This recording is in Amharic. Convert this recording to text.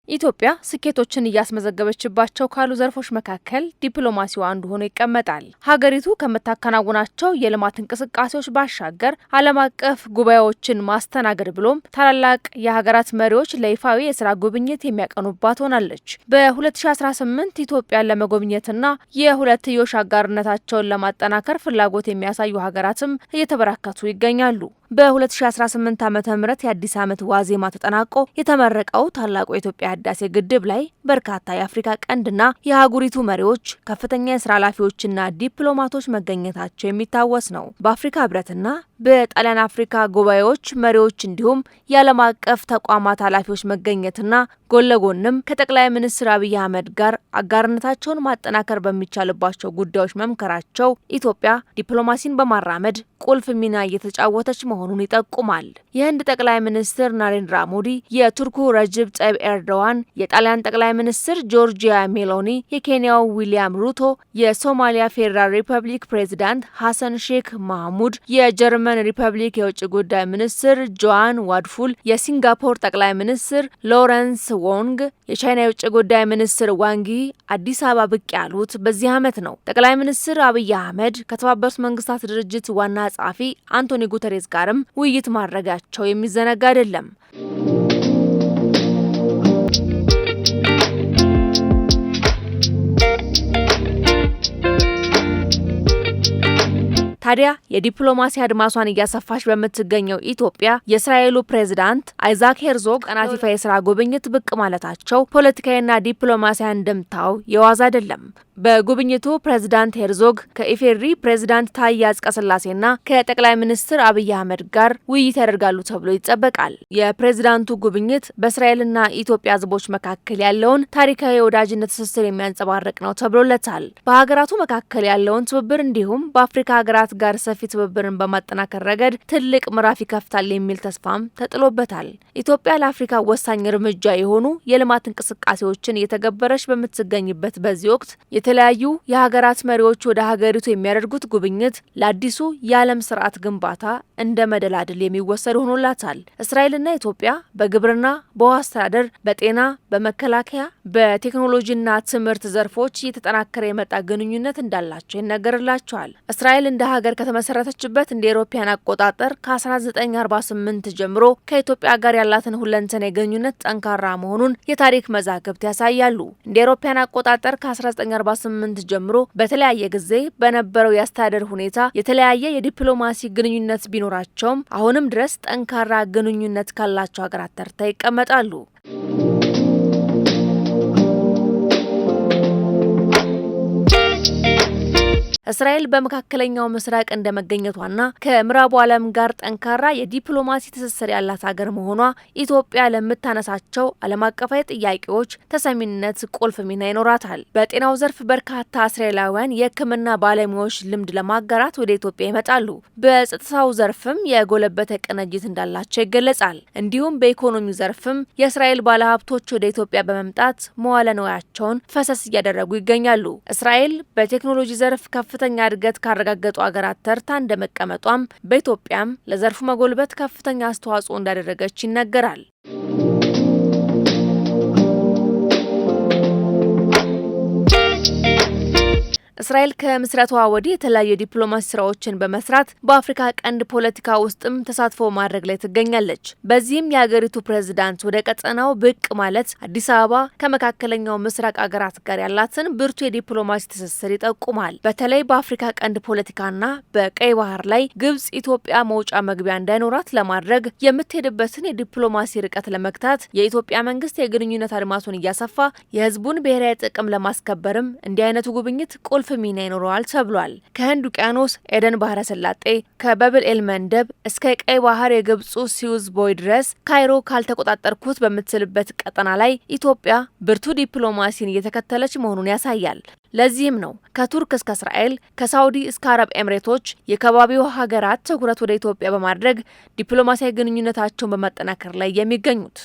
ኢትዮጵያ ስኬቶችን እያስመዘገበችባቸው ካሉ ዘርፎች መካከል ዲፕሎማሲው አንዱ ሆኖ ይቀመጣል። ሀገሪቱ ከምታከናውናቸው የልማት እንቅስቃሴዎች ባሻገር ዓለም አቀፍ ጉባኤዎችን ማስተናገድ ብሎም ታላላቅ የሀገራት መሪዎች ለይፋዊ የስራ ጉብኝት የሚያቀኑባት ሆናለች። በ2018 ኢትዮጵያን ለመጎብኘትና የሁለትዮሽ አጋርነታቸውን ለማጠናከር ፍላጎት የሚያሳዩ ሀገራትም እየተበራከቱ ይገኛሉ። በ2018 ዓ.ም የአዲስ ዓመት ዋዜማ ተጠናቆ የተመረቀው ታላቁ የኢትዮጵያ ህዳሴ ግድብ ላይ በርካታ የአፍሪካ ቀንድና የአህጉሪቱ መሪዎች፣ ከፍተኛ የስራ ኃላፊዎችና ዲፕሎማቶች መገኘታቸው የሚታወስ ነው። በአፍሪካ ህብረትና በጣሊያን አፍሪካ ጉባኤዎች መሪዎች እንዲሁም የዓለም አቀፍ ተቋማት ኃላፊዎች መገኘትና ጎን ለጎንም ከጠቅላይ ሚኒስትር አብይ አህመድ ጋር አጋርነታቸውን ማጠናከር በሚቻልባቸው ጉዳዮች መምከራቸው ኢትዮጵያ ዲፕሎማሲን በማራመድ ቁልፍ ሚና እየተጫወተች መሆኑን ይጠቁማል። የህንድ ጠቅላይ ሚኒስትር ናሬንድራ ሞዲ፣ የቱርኩ ረጅብ ጠይብ ኤርዶዋን፣ የጣሊያን ጠቅላይ ሚኒስትር ጆርጂያ ሜሎኒ፣ የኬንያው ዊሊያም ሩቶ፣ የሶማሊያ ፌዴራል ሪፐብሊክ ፕሬዚዳንት ሐሰን ሼክ ማህሙድ፣ የጀርመን ሪፐብሊክ የውጭ ጉዳይ ሚኒስትር ጆዋን ዋድፉል፣ የሲንጋፖር ጠቅላይ ሚኒስትር ሎረንስ ዎንግ፣ የቻይና የውጭ ጉዳይ ሚኒስትር ዋንጊ አዲስ አበባ ብቅ ያሉት በዚህ ዓመት ነው። ጠቅላይ ሚኒስትር አብይ አህመድ ከተባበሩት መንግስታት ድርጅት ዋና ጸሐፊ አንቶኒ ጉተሬስ ጋርም ውይይት ማድረጋቸው የሚዘነጋ አይደለም። ታዲያ የዲፕሎማሲ አድማሷን እያሰፋች በምትገኘው ኢትዮጵያ የእስራኤሉ ፕሬዝዳንት አይዛክ ሄርዞግ ቀናት ይፋ የስራ ጉብኝት ብቅ ማለታቸው ፖለቲካዊና ዲፕሎማሲያዊ አንድምታው የዋዛ አይደለም። በጉብኝቱ ፕሬዝዳንት ሄርዞግ ከኢፌዴሪ ፕሬዝዳንት ታዬ አጽቀሥላሴና ከጠቅላይ ሚኒስትር አብይ አህመድ ጋር ውይይት ያደርጋሉ ተብሎ ይጠበቃል። የፕሬዝዳንቱ ጉብኝት በእስራኤልና ኢትዮጵያ ሕዝቦች መካከል ያለውን ታሪካዊ የወዳጅነት ትስስር የሚያንጸባርቅ ነው ተብሎለታል። በሀገራቱ መካከል ያለውን ትብብር እንዲሁም በአፍሪካ ሀገራት ጋር ሰፊ ትብብርን በማጠናከር ረገድ ትልቅ ምዕራፍ ይከፍታል የሚል ተስፋም ተጥሎበታል። ኢትዮጵያ ለአፍሪካ ወሳኝ እርምጃ የሆኑ የልማት እንቅስቃሴዎችን እየተገበረች በምትገኝበት በዚህ ወቅት የተለያዩ የሀገራት መሪዎች ወደ ሀገሪቱ የሚያደርጉት ጉብኝት ለአዲሱ የዓለም ስርዓት ግንባታ እንደ መደላድል የሚወሰድ ሆኖላታል። እስራኤልና ኢትዮጵያ በግብርና፣ በውሃ አስተዳደር፣ በጤና፣ በመከላከያ፣ በቴክኖሎጂና ትምህርት ዘርፎች እየተጠናከረ የመጣ ግንኙነት እንዳላቸው ይነገርላቸዋል። እስራኤል እንደ ሀገር ከተመሰረተችበት እንደ አውሮፓውያን አቆጣጠር ከ1948 ጀምሮ ከኢትዮጵያ ጋር ያላትን ሁለንተናዊ ግንኙነት ጠንካራ መሆኑን የታሪክ መዛግብት ያሳያሉ። እንደ አውሮፓውያን አቆጣጠር ከ1948 ጀምሮ በተለያየ ጊዜ በነበረው የአስተዳደር ሁኔታ የተለያየ የዲፕሎማሲ ግንኙነት ቢኖራቸውም አሁንም ድረስ ጠንካራ ግንኙነት ካላቸው ሀገራት ተርታ ይቀመጣሉ። እስራኤል በመካከለኛው ምስራቅ እንደመገኘቷና ከምዕራቡ ዓለም ጋር ጠንካራ የዲፕሎማሲ ትስስር ያላት ሀገር መሆኗ ኢትዮጵያ ለምታነሳቸው ዓለም አቀፋዊ ጥያቄዎች ተሰሚነት ቁልፍ ሚና ይኖራታል። በጤናው ዘርፍ በርካታ እስራኤላውያን የሕክምና ባለሙያዎች ልምድ ለማጋራት ወደ ኢትዮጵያ ይመጣሉ። በጸጥታው ዘርፍም የጎለበተ ቅንጅት እንዳላቸው ይገለጻል። እንዲሁም በኢኮኖሚው ዘርፍም የእስራኤል ባለሀብቶች ወደ ኢትዮጵያ በመምጣት መዋለ ንዋያቸውን ፈሰስ እያደረጉ ይገኛሉ። እስራኤል በቴክኖሎጂ ዘርፍ ከፍተኛ እድገት ካረጋገጡ ሀገራት ተርታ እንደመቀመጧም በኢትዮጵያም ለዘርፉ መጎልበት ከፍተኛ አስተዋጽኦ እንዳደረገች ይነገራል። እስራኤል ከምስረቷ ወዲህ የተለያዩ የዲፕሎማሲ ስራዎችን በመስራት በአፍሪካ ቀንድ ፖለቲካ ውስጥም ተሳትፎ ማድረግ ላይ ትገኛለች። በዚህም የሀገሪቱ ፕሬዝዳንት ወደ ቀጠናው ብቅ ማለት አዲስ አበባ ከመካከለኛው ምስራቅ ሀገራት ጋር ያላትን ብርቱ የዲፕሎማሲ ትስስር ይጠቁማል። በተለይ በአፍሪካ ቀንድ ፖለቲካና በቀይ ባህር ላይ ግብጽ ኢትዮጵያ መውጫ መግቢያ እንዳይኖራት ለማድረግ የምትሄድበትን የዲፕሎማሲ ርቀት ለመግታት የኢትዮጵያ መንግስት የግንኙነት አድማሱን እያሰፋ የህዝቡን ብሔራዊ ጥቅም ለማስከበርም እንዲህ አይነቱ ጉብኝት ቁልፍ ሚና ይኖረዋል ተብሏል። ከህንድ ውቅያኖስ ኤደን ባህረ ሰላጤ፣ ከበብል ኤል መንደብ እስከ ቀይ ባህር የግብጹ ሲዩዝ ቦይ ድረስ ካይሮ ካልተቆጣጠርኩት በምትልበት ቀጠና ላይ ኢትዮጵያ ብርቱ ዲፕሎማሲን እየተከተለች መሆኑን ያሳያል። ለዚህም ነው ከቱርክ እስከ እስራኤል፣ ከሳውዲ እስከ አረብ ኤምሬቶች የከባቢው ሀገራት ትኩረት ወደ ኢትዮጵያ በማድረግ ዲፕሎማሲያዊ ግንኙነታቸውን በማጠናከር ላይ የሚገኙት።